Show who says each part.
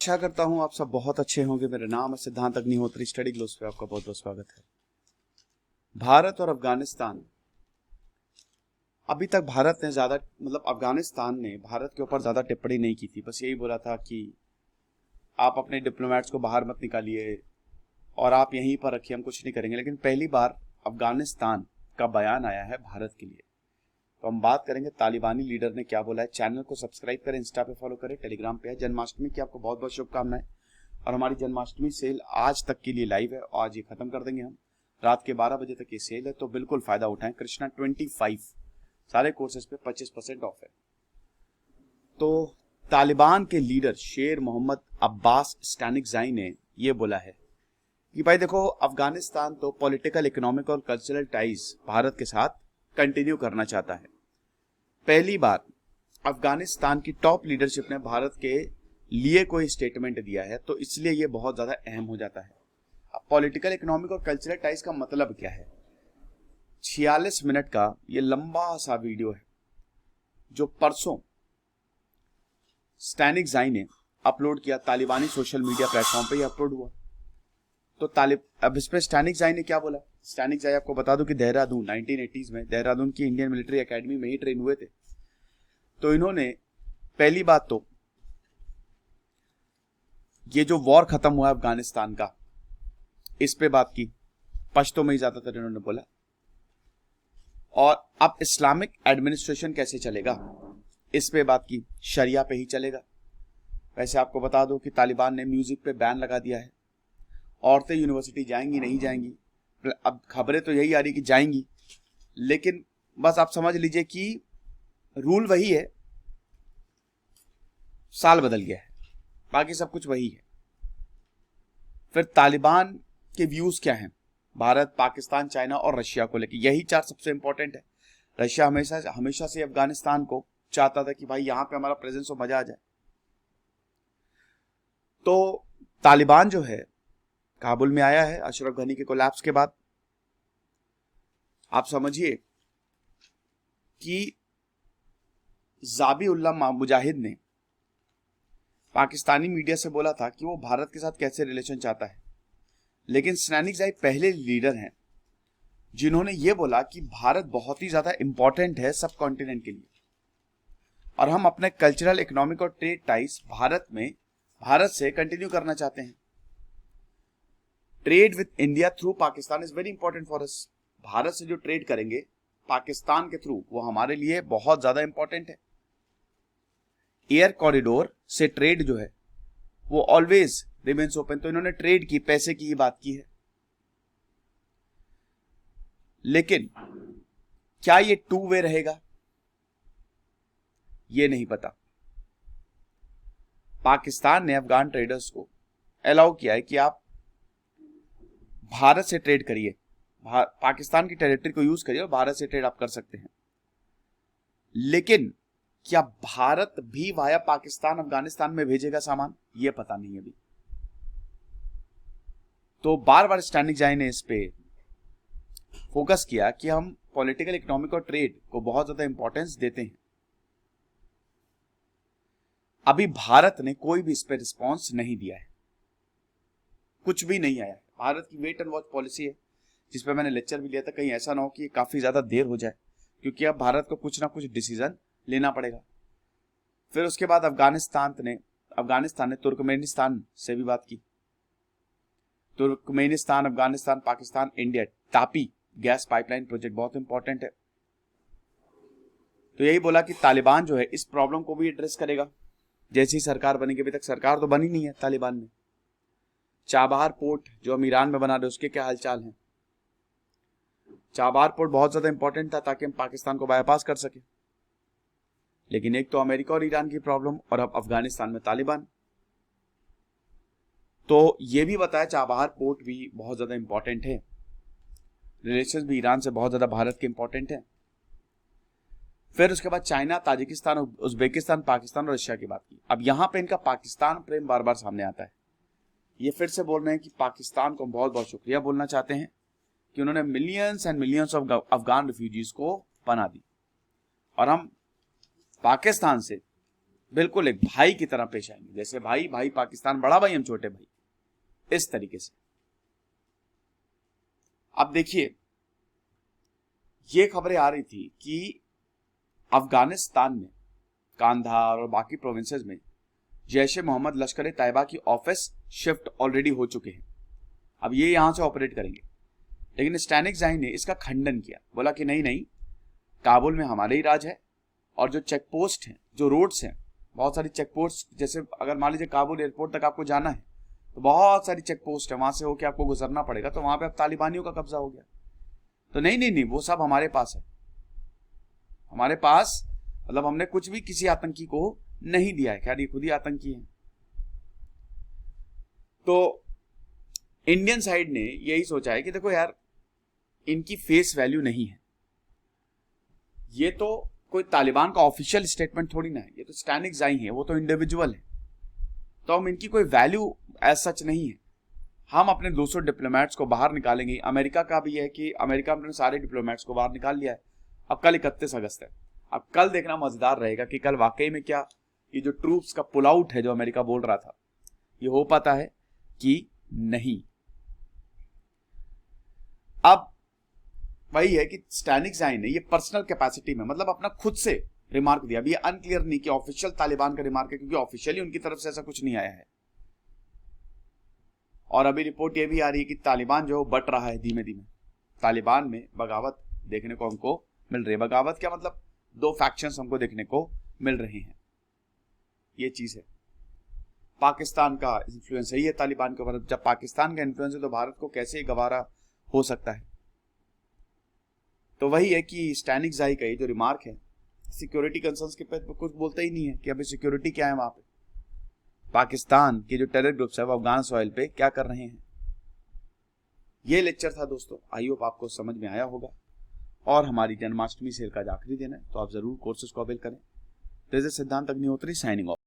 Speaker 1: आशा करता हूं आप सब बहुत अच्छे होंगे। मेरा नाम है सिद्धांत अग्निहोत्री। स्टडी ग्लोस पे आपका बहुत बहुत स्वागत है। भारत और अफगानिस्तान, अभी तक भारत ने ज्यादा अफगानिस्तान ने भारत के ऊपर ज्यादा टिप्पणी नहीं की थी। बस यही बोला था कि आप अपने डिप्लोमेट्स को बाहर मत निकालिए और आप यहीं पर रखिए, हम कुछ नहीं करेंगे। लेकिन पहली बार अफगानिस्तान का बयान आया है भारत के लिए। तो हम बात करेंगे तालिबानी लीडर ने क्या बोला है। चैनल को सब्सक्राइब करें, इंस्टा पे फॉलो करें, टेलीग्राम पे है। जन्माष्टमी की आपको बहुत बहुत शुभकामनाएं। और हमारी जन्माष्टमी सेल आज तक के लिए लाइव है और आज ये खत्म कर देंगे हम। रात के 12 बजे तक ये सेल है, तो बिल्कुल फायदा उठाएं। कृष्णा 25 सारे कोर्सेज पे 25% ऑफ है। तो तालिबान के लीडर शेर मोहम्मद अब्बास स्टैनिकज़ाई ने ये बोला है कि भाई देखो, अफगानिस्तान तो पॉलिटिकल, इकोनॉमिक और कल्चरल टाइज भारत के साथ कंटिन्यू करना चाहता है। पहली बार अफगानिस्तान की टॉप लीडरशिप ने भारत के लिए कोई स्टेटमेंट दिया है, तो इसलिए ये बहुत ज्यादा अहम हो जाता है। अब पॉलिटिकल, इकोनॉमिक और कल्चरल टाइज का मतलब क्या है? 46 मिनट का ये लंबा सा वीडियो है जो परसों स्टैनिकज़ाई ने अपलोड किया, तालिबानी सोशल मीडिया प्लेटफॉर्म पे ये अपलोड हुआ। तो अब इस पे स्टैनिकज़ाई ने क्या बोला? स्टैनिकज़ाई आपको बता दूं कि देहरादून 1980s में देहरादून की इंडियन मिलिट्री एकेडमी में ही ट्रेन हुए थे। तो इन्होंने पहली बात तो ये जो वॉर खत्म हुआ है अफगानिस्तान का, इस पे बात की, पश्तो में ही ज्यादातर इन्होंने बोला। और अब इस्लामिक एडमिनिस्ट्रेशन कैसे चलेगा, इस पे बात की। शरिया पे ही चलेगा। वैसे आपको बता दो कि तालिबान ने म्यूजिक पे बैन लगा दिया है। औरतें यूनिवर्सिटी जाएंगी नहीं जाएंगी? अब खबरें तो यही आ रही कि जाएंगी, लेकिन बस आप समझ लीजिए कि रूल वही है, साल बदल गया है, बाकी सब कुछ वही है। फिर तालिबान के व्यूज क्या हैं भारत, पाकिस्तान, चाइना और रशिया को लेकर? यही चार सबसे इंपॉर्टेंट है। रशिया हमेशा से अफगानिस्तान को चाहता था कि भाई यहां पे हमारा प्रेजेंस हो, मजा आ जाए। तो तालिबान जो है काबुल में आया है अशरफ गनी के कोलैप्स के बाद। आप समझिए कि ज़ाबिउल्लाह मुजाहिद ने पाकिस्तानी मीडिया से बोला था कि वो भारत के साथ कैसे रिलेशन चाहता है। लेकिन स्टैनिकज़ाई पहले लीडर हैं जिन्होंने ये बोला कि भारत बहुत ही ज्यादा इंपॉर्टेंट है सब कॉन्टिनेंट के लिए, और हम अपने कल्चरल, इकोनॉमिक और ट्रेड टाइज भारत से कंटिन्यू करना चाहते हैं। Trade with India through Pakistan is very important for us. Bharat से जो ट्रेड करेंगे पाकिस्तान के थ्रू, वो हमारे लिए बहुत ज्यादा इंपॉर्टेंट है। एयर कॉरिडोर से ट्रेड जो है वो ऑलवेज रिमेन्स ओपन। तो इन्होंने ट्रेड की, पैसे की ही बात की है। लेकिन क्या ये टू वे रहेगा, ये नहीं पता। पाकिस्तान ने अफगान ट्रेडर्स को अलाउ किया है कि आप भारत से ट्रेड करिए, पाकिस्तान की टेरिटरी को यूज करिए और भारत से ट्रेड आप कर सकते हैं। लेकिन क्या भारत भी वाया पाकिस्तान अफगानिस्तान में भेजेगा सामान, ये पता नहीं अभी। तो बार बार स्टैनिकज़ाई ने इस पे फोकस किया कि हम पॉलिटिकल, इकोनॉमिक और ट्रेड को बहुत ज्यादा इंपॉर्टेंस देते हैं। अभी भारत ने कोई भी इस पे रिस्पॉन्स नहीं दिया है, कुछ भी नहीं आया है। भारत की वेट एंड वॉच पॉलिसी है, जिसपे मैंने लेक्चर भी लिया था। कहीं ऐसा ना हो कि काफी ज्यादा देर हो जाए, क्योंकि अब भारत को कुछ ना कुछ डिसीजन लेना पड़ेगा। फिर उसके बाद अफगानिस्तान ने तुर्कमेनिस्तान से भी बात की। Turkmenistan, Afghanistan, Pakistan, India, Tapi gas pipeline project बहुत इंपॉर्टेंट है। तो यही बोला कि तालिबान जो है इस प्रॉब्लम को भी एड्रेस करेगा जैसी सरकार बनेगी। अभी तक सरकार तो बनी नहीं है तालिबान में। चाबहार पोर्ट जो हम ईरान में बना रहे, उसके क्या हालचाल हैं? चाबहार पोर्ट बहुत ज्यादा इंपॉर्टेंट था ताकि हम पाकिस्तान को बाईपास कर सके। लेकिन एक तो अमेरिका और ईरान की प्रॉब्लम, और अब अफगानिस्तान में तालिबान। तो ये भी बताया चाबहार पोर्ट भी बहुत ज्यादा इंपॉर्टेंट है। रिलेशंस भी ईरान से बहुत ज्यादा भारत के इंपॉर्टेंट है। फिर उसके बाद चाइना, ताजिकिस्तान, उज्बेकिस्तान, पाकिस्तान और रशिया की बात की। अब यहां पे इनका पाकिस्तान प्रेम बार बार सामने आता है। ये फिर से बोल रहे हैं कि पाकिस्तान को बहुत बहुत शुक्रिया बोलना चाहते हैं कि उन्होंने millions and millions of Afghan refugees को पनाह दी, और हम पाकिस्तान से बिल्कुल एक भाई की तरह पेश आएंगे, जैसे भाई भाई पाकिस्तान, बड़ा भाई हम छोटे भाई, इस तरीके से। अब देखिए, ये खबरें आ रही थी कि अफगानिस्तान में कांधार और बाकी प्रोविंसेस में जैश ए मोहम्मद लश्कर तैयबा की ऑफिस शिफ्ट ऑलरेडी हो चुके हैं। अब ये यहां से ऑपरेट करेंगे, लेकिन स्टैनिक ज़ाई ने इसका खंडन किया, बोला कि नहीं नहीं, काबुल में हमारे ही राज है, और जो चेक पोस्ट हैं, जो रोड्स हैं, बहुत सारी चेक पोस्ट, जैसे अगर मान लीजिए काबुल एयरपोर्ट तक आपको जाना है तो बहुत सारी चेक पोस्ट है, वहां से होके आपको गुजरना पड़ेगा, तो वहां पे अब तालिबानियों का कब्जा हो गया। तो नहीं नहीं नहीं, वो सब हमारे पास है, हमारे पास, मतलब हमने कुछ भी किसी आतंकी को नहीं दिया है, खैर ये खुद ही आतंकी है। तो इंडियन साइड ने यही सोचा है कि देखो यार, इनकी फेस वैल्यू नहीं है, ये तो कोई तालिबान का ऑफिशियल स्टेटमेंट थोड़ी ना है, ये तो स्टैनिक ज़ाई है, वो तो इंडिविजुअल है, तो हम इनकी कोई वैल्यू एज सच नहीं है। हम अपने 200 डिप्लोमेट्स को बाहर निकालेंगे। अमेरिका का भी है कि अमेरिका ने सारे डिप्लोमेट्स को बाहर निकाल लिया है। अब कल 31 अगस्त है, अब कल देखना मजेदार रहेगा कि कल वाकई में क्या ये जो ट्रूप्स का पुल आउट है जो अमेरिका बोल रहा था, ये हो पाता है कि नहीं। अब वही है कि स्टैनिक ज़ाई ने ये पर्सनल कैपेसिटी में, मतलब अपना खुद से रिमार्क दिया। अभी ये अनक्लियर नहीं कि ऑफिशियल तालिबान का रिमार्क है, क्योंकि ऑफिशियली उनकी तरफ से ऐसा कुछ नहीं आया है। और अभी रिपोर्ट ये भी आ रही है कि तालिबान जो बट रहा है धीमे धीमे, तालिबान में बगावत देखने को हमको मिल रही है। बगावत क्या मतलब, दो फैक्शंस हमको देखने को मिल रहे हैं, ये चीज है। पाकिस्तान का इन्फ्लुएंस है ये तालिबान के ऊपर, जब पाकिस्तान का इन्फ्लुएंस है तो भारत को कैसे गवारा हो सकता है। तो वही है कि स्टैनिक ज़ाई का ये जो रिमार्क है, सिक्योरिटी कंसर्न्स के पे कुछ बोलता ही नहीं है कि अभी सिक्योरिटी क्या है वहां पे, पाकिस्तान के जो टेरर ग्रुप्स है वो अफगान सॉइल पे क्या कर रहे हैं। ये लेक्चर था दोस्तों, आई होप आपको समझ में आया होगा। और हमारी जन्माष्टमी सेल का आज आखिरी दिन है, तो आप जरूर कोर्सेज को अवेल करें। दिस इज सिद्धांत अग्निहोत्री साइनिंग ऑफ।